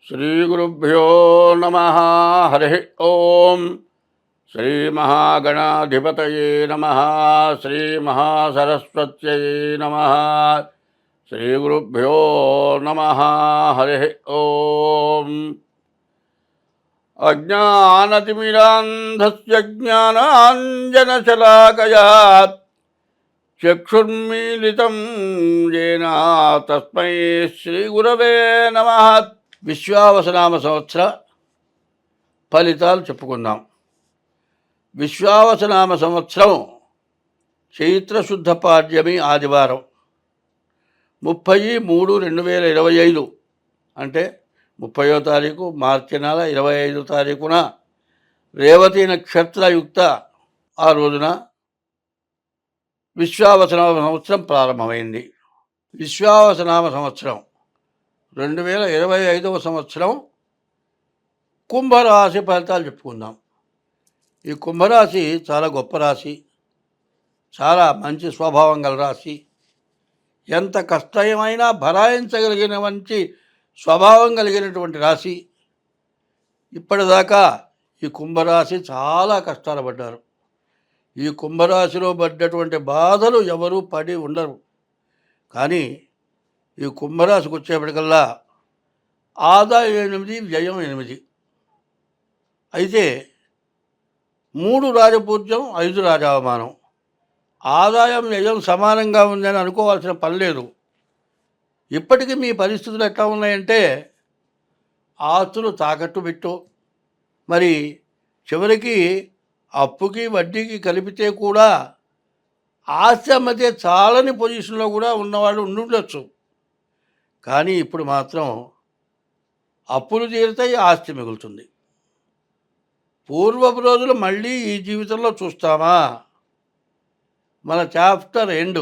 శ్రీగురుభ్యో నమ. హరి ఓం. శ్రీమహాగణాధిపతయే నమ. శ్రీమహాసరస్వత్యై నమ. శ్రీగురుభ్యో నమ. హరి ఓం. అజ్ఞానతిమిరాంధస్య జ్ఞానాంజనశలాకయా చక్షుర్మీలితం येन తస్మై శ్రీగురవే నమః. విశ్వావసనామ సంవత్సర ఫలితాలు చెప్పుకుందాం. విశ్వావసనామ సంవత్సరం చైత్రశుద్ధ పాడ్యమి ఆదివారం 30/3/2025 అంటే 30వ తారీఖు మార్చి నెల 25వ తారీఖున రేవతి నక్షత్రయుక్త ఆ రోజున విశ్వావసనామ సంవత్సరం ప్రారంభమైంది. విశ్వావసనామ సంవత్సరం 2025వ సంవత్సరం కుంభరాశి ఫలితాలు చెప్పుకుందాం. ఈ కుంభరాశి చాలా గొప్ప రాశి, చాలా మంచి స్వభావం గల రాశి, ఎంత కష్టమైనా భరాయించగలిగిన మంచి స్వభావం కలిగినటువంటి రాశి. ఇప్పటిదాకా ఈ కుంభరాశి చాలా కష్టాలు పడ్డారు. ఈ కుంభరాశిలో పడ్డటువంటి బాధలు ఎవరూ పడి ఉండరు. కానీ ఈ కుంభరాశికి వచ్చేప్పటికల్లా ఆదాయం 8, వ్యయం 8. అయితే 3 రాజపూజ్యం, 5 రాజావమానం. ఆదాయం వ్యయం సమానంగా ఉందని అనుకోవాల్సిన పని లేదు. ఇప్పటికీ మీ పరిస్థితులు ఎట్లా ఉన్నాయంటే ఆస్తులు తాకట్టు పెట్టు, మరి చివరికి అప్పుకి వడ్డీకి కలిపితే కూడా ఆస్తి అమ్మతే చాలని పొజిషన్లో కూడా ఉన్నవాళ్ళు ఉండుండొచ్చు. కానీ ఇప్పుడు మాత్రం అప్పులు తీరుతాయి, ఆస్తి మిగులుతుంది. పూర్వపు రోజులు మళ్ళీ ఈ జీవితంలో చూస్తామా? మన చాప్టర్ ఎండ్,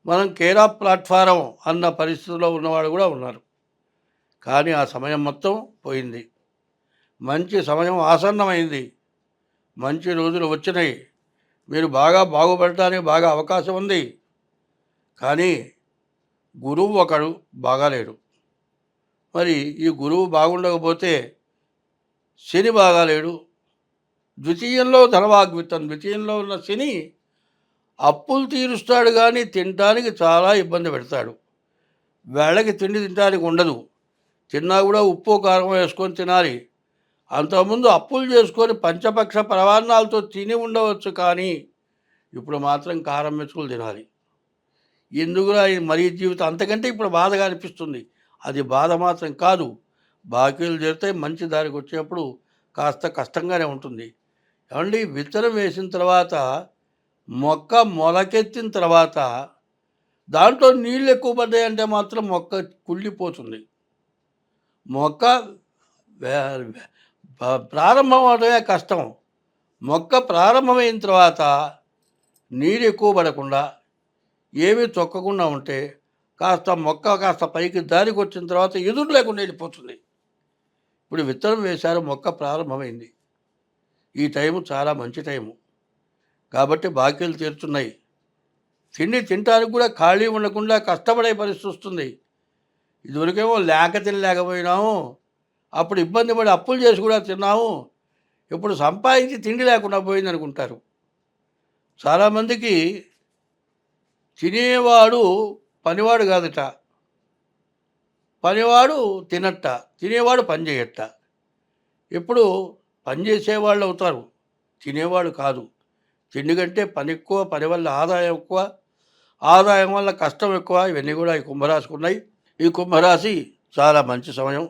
మనం కేర్ ఆఫ్ ప్లాట్ఫారం అన్న పరిస్థితిలో ఉన్నవాడు కూడా ఉన్నారు. కానీ ఆ సమయం మొత్తం పోయింది. మంచి సమయం ఆసన్నమైంది. మంచి రోజులు వచ్చినాయి. మీరు బాగా బాగుపడటానికి బాగా అవకాశం ఉంది. కానీ గురువు ఒకడు బాగాలేడు. మరి ఈ గురువు బాగుండకపోతే శని బాగాలేడు. ద్వితీయంలో ధనవాగ్విత్తం, ద్వితీయంలో ఉన్న శని అప్పులు తీరుస్తాడు కానీ తినడానికి చాలా ఇబ్బంది పెడతాడు. వేళకి తిండి తినడానికి ఉండదు. తిన్నా కూడా ఉప్పు కారం వేసుకొని తినాలి. అంతకుముందు అప్పులు చేసుకొని పంచపక్ష ప్రవాణాలతో తిని ఉండవచ్చు, కానీ ఇప్పుడు మాత్రం కారం మెతుకులు తినాలి. ఎందుకురా మరీ జీవితం అంతకంటే ఇప్పుడు బాధగా అనిపిస్తుంది. అది బాధ మాత్రం కాదు. బాకీలు తీరితే మంచి దారికి వచ్చేప్పుడు కాస్త కష్టంగానే ఉంటుంది. ఏమండి, విత్తనం వేసిన తర్వాత మొక్క మొలకెత్తిన తర్వాత దాంట్లో నీళ్ళు ఎక్కువ పడ్డాయంటే మాత్రం మొక్క కుళ్ళిపోతుంది. మొక్క ప్రారంభం అవడమే కష్టం. మొక్క ప్రారంభమైన తర్వాత నీరు ఎక్కువ పడకుండా ఏమీ తొక్కకుండా ఉంటే మొక్క కాస్త పైకి దారికి వచ్చిన తర్వాత ఎదురు లేకుండా వెళ్ళిపోతుంది. ఇప్పుడు విత్తనం వేశారు, మొక్క ప్రారంభమైంది. ఈ టైము చాలా మంచి టైము. కాబట్టి బాకీలు తీరుతున్నాయి. తిండి తినడానికి కూడా ఖాళీ ఉండకుండా కష్టపడే పరిస్థితి వస్తుంది. ఇదివరకేమో తినలేకపోయినాము, అప్పుడు ఇబ్బంది పడి అప్పులు చేసి కూడా తిన్నాము. ఇప్పుడు సంపాదించి తిండి లేకుండా పోయింది అనుకుంటారు. చాలామందికి తినేవాడు పనివాడు కాదట, పనివాడు తినట్ట, తినేవాడు పని చేయట్ట. ఎప్పుడు పని చేసేవాళ్ళు అవుతారు, తినేవాడు కాదు. తిండి కంటే పని ఎక్కువ, పని వల్ల ఆదాయం ఎక్కువ, ఆదాయం వల్ల కష్టం ఎక్కువ. ఇవన్నీ కూడా ఈ కుంభరాశికి ఉన్నాయి. ఈ కుంభరాశి చాలా మంచి సమయం,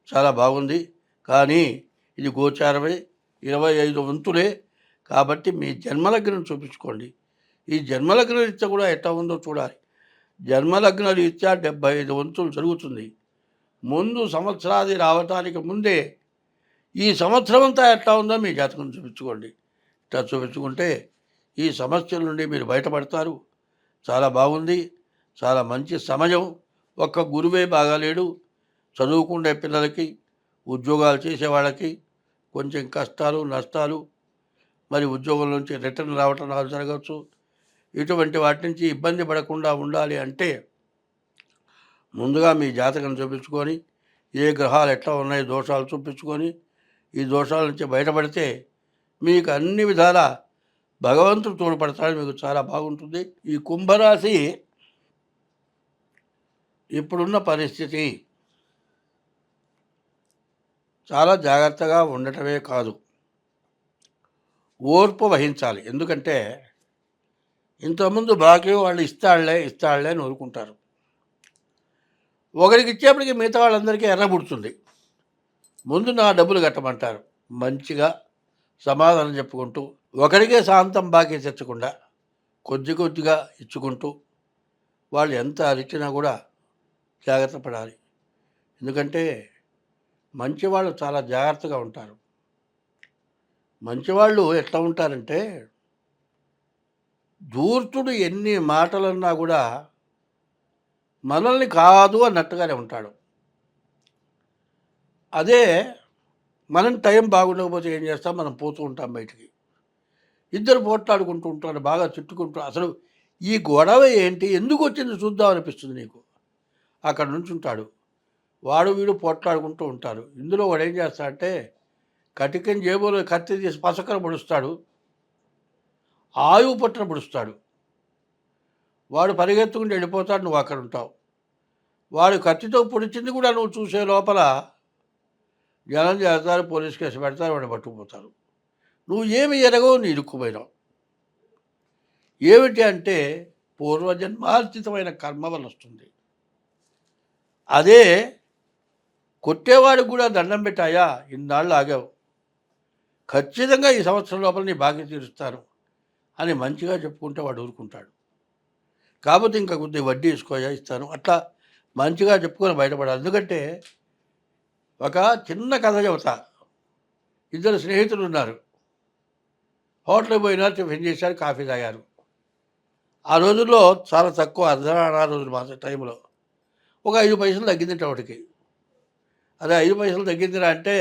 చాలా బాగుంది. కానీ ఇది గోచారమే, 25 వంతులే. కాబట్టి మీ జన్మలగ్నం చూపించుకోండి. ఈ జన్మలగ్న రీత్యా కూడా ఎట్లా ఉందో చూడాలి. జన్మలగ్న రీత్యా 75 వంతులు జరుగుతుంది. ముందు సంవత్సరాది రావటానికి ముందే ఈ సంవత్సరం అంతా ఎట్లా ఉందో మీ జాతకం చూపించుకోండి. ఇట్లా చూపించుకుంటే ఈ సమస్యల నుండి మీరు బయటపడతారు. చాలా బాగుంది, చాలా మంచి సమయం. ఒక్క గురువే బాగాలేడు. చదువుకునే పిల్లలకి, ఉద్యోగాలు చేసేవాళ్ళకి కొంచెం కష్టాలు నష్టాలు, మరి ఉద్యోగం నుంచి రిటర్న్ రావటం జరగవచ్చు. ఇటువంటి వాటి నుంచి ఇబ్బంది పడకుండా ఉండాలి అంటే ముందుగా మీ జాతకం చూపించుకొని ఏ గ్రహాలు ఎట్లా ఉన్నాయి దోషాలు చూపించుకొని ఈ దోషాల నుంచి బయటపడితే మీకు అన్ని విధాల భగవంతుడు తోడ్పడతాడు, మీకు చాలా బాగుంటుంది. ఈ కుంభరాశి ఇప్పుడున్న పరిస్థితి చాలా జాగ్రత్తగా ఉండటమే కాదు, ఓర్పు వహించాలి. ఎందుకంటే ఇంతకుముందు బాకీ వాళ్ళు ఇస్తాళ్లే ఇస్తాళ్లే అని ఊరుకుంటారు. ఒకరికి ఇచ్చేప్పటికి మిగతా వాళ్ళందరికీ ఎర్రబుడుతుంది. ముందు నా డబ్బులు కట్టమంటారు. మంచిగా సమాధానం చెప్పుకుంటూ ఒకరికే శాంతం బాకీ తెచ్చకుండా కొద్ది కొద్దిగా ఇచ్చుకుంటూ వాళ్ళు ఎంత అరిచినా కూడా జాగ్రత్త పడాలి. ఎందుకంటే మంచివాళ్ళు చాలా జాగ్రత్తగా ఉంటారు. మంచివాళ్ళు ఎట్లా ఉంటారంటే ధూర్తుడు ఎన్ని మాటలన్నా కూడా మనల్ని కాదు అన్నట్టుగానే ఉంటాడు. అదే మనం టైం బాగుండకపోతే ఏం చేస్తాం, మనం పోతూ ఉంటాం బయటికి. ఇద్దరు పోట్లాడుకుంటూ ఉంటారు, బాగా చుట్టుకుంటూ. అసలు ఈ గొడవ ఏంటి, ఎందుకు వచ్చింది చూద్దాం అనిపిస్తుంది నీకు. అక్కడ నుంచి ఉంటాడు, వాడు వీడు పోట్లాడుకుంటూ ఉంటారు. ఇందులో వాడు ఏం చేస్తాడంటే కటికని జేబులో కత్తి తీసి పసకర పొడుస్తాడు, ఆయువు పట్టున పొడుస్తాడు. వాడు పరిగెత్తుకుంటూ వెళ్ళిపోతాడు, నువ్వు అక్కడ ఉంటావు. వాడు కత్తితో పొడిచింది కూడా నువ్వు చూసే లోపల జనం చేస్తారు, పోలీస్ కేసు పెడతారు, వాడిని పట్టుకుపోతారు. నువ్వు ఏమి ఎరగవు, నీ ఇరుక్కుపోయినావు. ఏమిటి అంటే పూర్వజన్మార్జితమైన కర్మ వల్ల వస్తుంది. అదే కొట్టేవాడికి కూడా దండం పెట్టాయా, ఇన్నాళ్ళు ఆగావు, ఖచ్చితంగా ఈ సంవత్సరం లోపల నీ బాకీ తీరుస్తాను అని మంచిగా చెప్పుకుంటే వాడు ఊరుకుంటాడు. కాకపోతే ఇంకా కొద్దిగా వడ్డీ వేసుకోయా ఇస్తాను, అట్లా మంచిగా చెప్పుకొని బయటపడాలి. ఎందుకంటే ఒక చిన్న కథ చెబుతా. ఇద్దరు స్నేహితులు ఉన్నారు. హోటల్కి పోయినారు, టిఫిన్ చేశారు, కాఫీ తాగారు. ఆ రోజుల్లో చాలా తక్కువ, అర్ధరాణ రోజులు మాత్రం టైంలో ఒక 5 పైసలు తగ్గింది ఒకటికి. అదే 5 పైసలు తగ్గిందిరా అంటే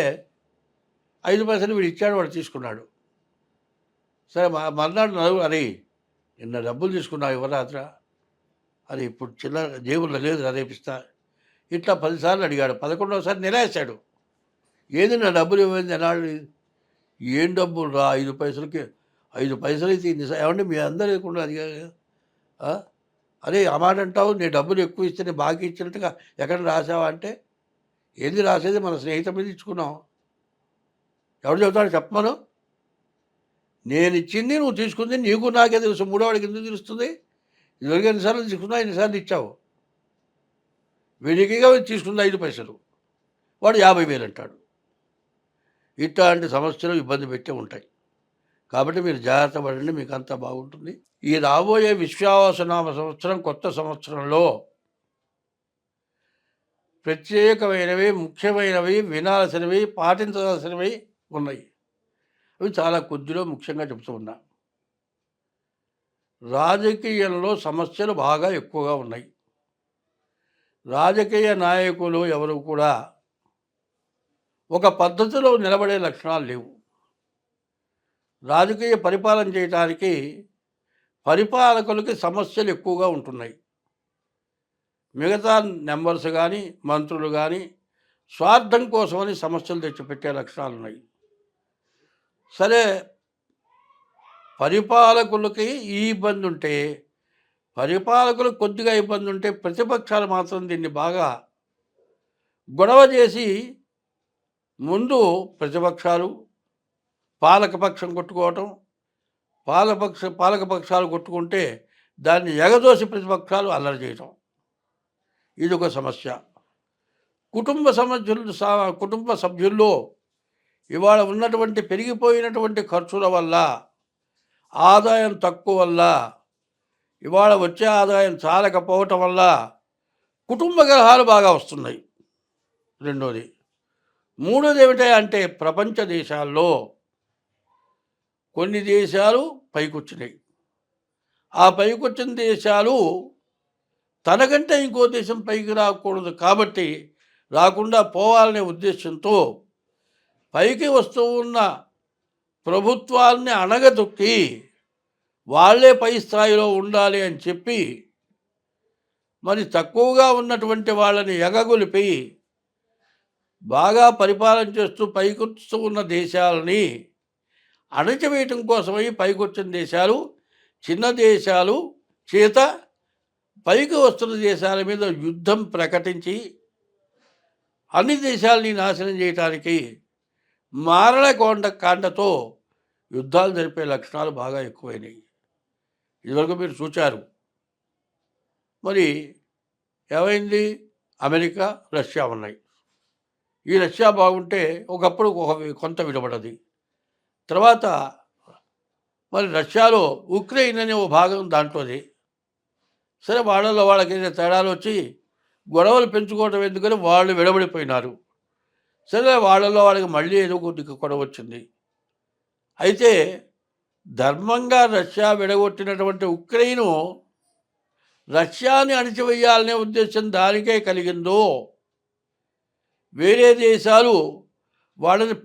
5 పైసలు వీడు ఇచ్చాడు, వాడు తీసుకున్నాడు. సరే మర్నాడు నలుగురు, అరే నిన్న డబ్బులు తీసుకున్నావు ఇవ్వరాత్రా, అది ఇప్పుడు చిన్న జేబుల్లో లేదు, రేపిస్తా. ఇట్లా 10 సార్లు అడిగాడు. 11వసారి నిరాశాడు. ఏది నా డబ్బులు ఇవ్వండి అన్నాడు. ఏం డబ్బులు రా, 5 పైసలకి 5 పైసలు అయితే ఏమంటే మీ అందరూ లేకుండా అది అరే ఆ మాట అంటావు, నీ డబ్బులు ఎక్కువ ఇస్తే నేను బాకీ ఇచ్చినట్టుగా ఎక్కడ రాసావా అంటే, ఏంది రాసేది, మన స్నేహితం మీద ఇచ్చుకున్నాం. ఎవడు చెబుతాడు చెప్పమను. నేను ఇచ్చింది నువ్వు తీసుకుంది నీకు నాకే తెలుసు, మూడోవాడికి ఎందుకు తెలుస్తుంది? ఇదివరకు ఎన్నిసార్లు తీసుకున్నా, ఎన్నిసార్లు ఇచ్చావు. వీడికిగా తీసుకుంది 5 పైసలు, వాడు 50,000 అంటాడు. ఇట్లాంటి సమస్యలు ఇబ్బంది పెట్టే ఉంటాయి. కాబట్టి మీరు జాగ్రత్త పడండి, మీకు అంతా బాగుంటుంది. ఈ రాబోయే విశ్వావసనామ సంవత్సరం, కొత్త సంవత్సరంలో ప్రత్యేకమైనవి, ముఖ్యమైనవి, వినాల్సినవి, పాటించాల్సినవి ఉన్నాయి. అవి చాలా కొద్దిలో ముఖ్యంగా చెబుతూ ఉన్నా. రాజకీయంలో సమస్యలు బాగా ఎక్కువగా ఉన్నాయి. రాజకీయ నాయకులు ఎవరు కూడా ఒక పద్ధతిలో నిలబడే లక్షణాలు లేవు. రాజకీయ పరిపాలన చేయడానికి పరిపాలకులకి సమస్యలు ఎక్కువగా ఉంటున్నాయి. మిగతా మెంబర్స్ కానీ మంత్రులు కానీ స్వార్థం కోసమని సమస్యలు తెచ్చిపెట్టే లక్షణాలు ఉన్నాయి. సరే, పరిపాలకులకి ఈ ఇబ్బంది ఉంటే, పరిపాలకులకు కొద్దిగా ఇబ్బంది ఉంటే, ప్రతిపక్షాలు మాత్రం దీన్ని బాగా గొడవ చేసి ముందు ప్రతిపక్షాలు పాలకపక్షం కొట్టుకోవటం, పాలకపక్షాలు కొట్టుకుంటే దాన్ని ఎగదోసి ప్రతిపక్షాలు అల్లరి చేయటం, ఇది ఒక సమస్య. కుటుంబ సభ్యుల్లో ఇవాళ ఉన్నటువంటి పెరిగిపోయినటువంటి ఖర్చుల వల్ల, ఆదాయం తక్కువ వల్ల, ఇవాళ వచ్చే ఆదాయం చాలకపోవటం వల్ల కుటుంబ కలహాలు బాగా వస్తున్నాయి. రెండోది. మూడోది ఏమిటంటే ప్రపంచ దేశాల్లో కొన్ని దేశాలు పైకొచ్చినాయి. ఆ పైకొచ్చిన దేశాలు తనకంటే ఇంకో దేశం పైకి రాకూడదు కాబట్టి, రాకుండా పోవాలనే ఉద్దేశంతో పైకి వస్తూ ఉన్న ప్రభుత్వాల్ని అణగదొక్కి వాళ్ళే పై స్థాయిలో ఉండాలి అని చెప్పి, మరి తక్కువగా ఉన్నటువంటి వాళ్ళని ఎగగొలిపి బాగా పరిపాలన చేస్తూ పైకొస్తూ ఉన్న దేశాలని అణచివేయటం కోసమై పైకొచ్చిన దేశాలు, చిన్న దేశాలు చేత పైకి వస్తున్న దేశాల మీద యుద్ధం ప్రకటించి అన్ని దేశాలని నాశనం చేయటానికి కాండతో యుద్ధాలు జరిపే లక్షణాలు బాగా ఎక్కువైనాయి. ఇదివరకు మీరు చూచారు. మరి ఏమైంది? అమెరికా, రష్యా ఉన్నాయి. ఈ రష్యా బాగుంటే ఒకప్పుడు కొంత విడబడది. తర్వాత మరి రష్యాలో ఉక్రెయిన్ అనే ఓ భాగం దాంట్లోది. సరే వాళ్ళలో వాళ్ళకి తేడాలు వచ్చి గొడవలు పెంచుకోవడం ఎందుకని వాళ్ళు విడబడిపోయినారు. సరే వాళ్ళలో వాళ్ళకి మళ్ళీ ఏదో కొద్దిగా గొడవ వచ్చింది. అయితే ధర్మంగా రష్యా విడగొట్టినటువంటి ఉక్రెయిను రష్యాని అణిచివేయాలనే ఉద్దేశం దానికే కలిగిందో, వేరే దేశాలు వాళ్ళని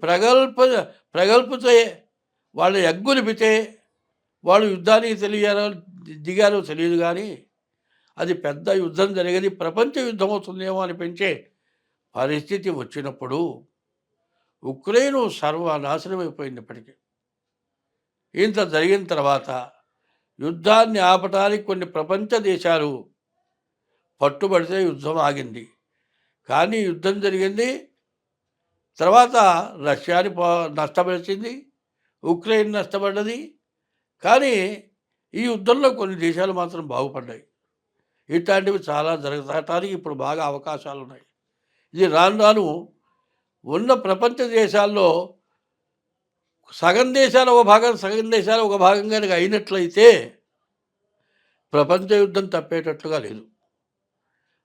ప్రగల్పుతే వాళ్ళ ఎగ్గులిపితే వాళ్ళు యుద్ధానికి దిగారో తెలియదు, కానీ అది పెద్ద యుద్ధం జరిగేది, ప్రపంచ యుద్ధం అవుతుందేమో అనిపించే పరిస్థితి వచ్చినప్పుడు ఉక్రెయిన్ సర్వనాశనం అయిపోయింది. ఇప్పటికీ ఇంత జరిగిన తర్వాత యుద్ధాన్ని ఆపటానికి కొన్ని ప్రపంచ దేశాలు పట్టుబడితే యుద్ధం ఆగింది. కానీ యుద్ధం జరిగింది, తర్వాత రష్యాని నష్టపరిచింది, ఉక్రెయిన్ నష్టపడ్డది. కానీ ఈ యుద్ధంలో కొన్ని దేశాలు మాత్రం బాగుపడ్డాయి. ఇట్లాంటివి చాలా జరగటానికి ఇప్పుడు బాగా అవకాశాలు ఉన్నాయి. ఇది రాను రాను ఉన్న ప్రపంచ దేశాల్లో సగం దేశాలు ఒక భాగం, సగం దేశాలు ఒక భాగం కనుక అయినట్లయితే ప్రపంచ యుద్ధం తప్పేటట్లుగా లేదు.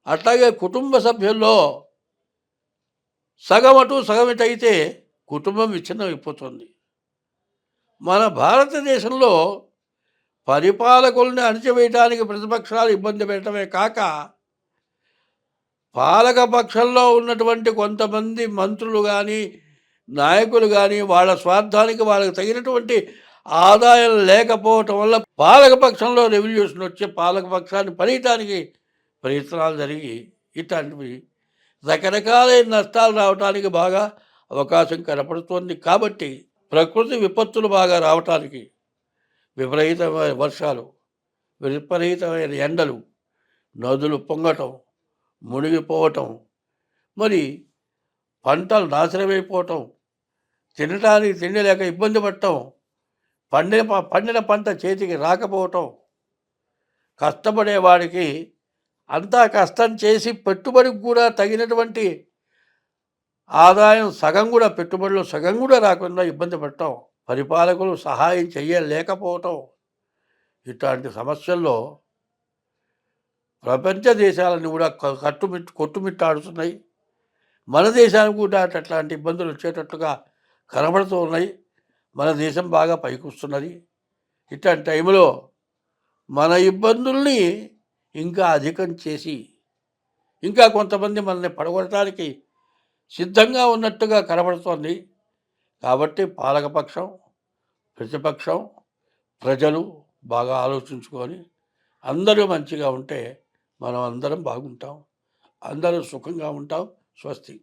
అట్లాగే కుటుంబ సభ్యుల్లో సగం అటు సగం ఇటు అయితే కుటుంబం విచ్ఛిన్నం అయిపోతుంది. మన భారతదేశంలో పరిపాలకుల్ని అణచివేయటానికి ప్రతిపక్షాలు ఇబ్బంది పెట్టడమే కాక, పాలక పక్షంలో ఉన్నటువంటి కొంతమంది మంత్రులు కానీ నాయకులు కానీ వాళ్ళ స్వార్థానికి వాళ్ళకి తగినటువంటి ఆదాయం లేకపోవటం వల్ల పాలకపక్షంలో రెవల్యూషన్ వచ్చి పాలకపక్షాన్ని పనియటానికి ప్రయత్నాలు జరిగి ఇట్లాంటివి రకరకాలైన నష్టాలు రావడానికి బాగా అవకాశం కనపడుతోంది. కాబట్టి ప్రకృతి విపత్తులు బాగా రావటానికి, విపరీతమైన వర్షాలు, విపరీతమైన ఎండలు, నదులు పొంగటం, మునిగిపోవటం, మరి పంటలు నాశనమైపోవటం, తినడానికి తిండి లేక ఇబ్బంది పడటం, పండిన పంట చేతికి రాకపోవటం, కష్టపడేవాడికి అంతా కష్టం చేసి పెట్టుబడికి కూడా తగినటువంటి ఆదాయం సగం కూడా, పెట్టుబడిలో సగం కూడా రాకుండా ఇబ్బంది పడటం, పరిపాలకులు సహాయం చేయలేకపోవటం, ఇట్లాంటి సమస్యల్లో ప్రపంచ దేశాలను కూడా కొట్టుమిట్టాడుతున్నాయి. మన దేశానికి కూడా అట్లాంటి ఇబ్బందులు వచ్చేటట్లుగా కనబడుతూ ఉన్నాయి. మన దేశం బాగా పైకి వస్తున్నది. ఇట్లాంటి టైంలో మన ఇబ్బందుల్ని ఇంకా అధికం చేసి ఇంకా కొంతమంది మనల్ని పడగొట్టడానికి సిద్ధంగా ఉన్నట్టుగా కనబడుతోంది. కాబట్టి పాలకపక్షం, ప్రతిపక్షం, ప్రజలు బాగా ఆలోచించుకొని అందరూ మంచిగా ఉంటే మనం అందరం బాగుంటాం, అందరూ సుఖంగా ఉంటాం. స్వస్తి.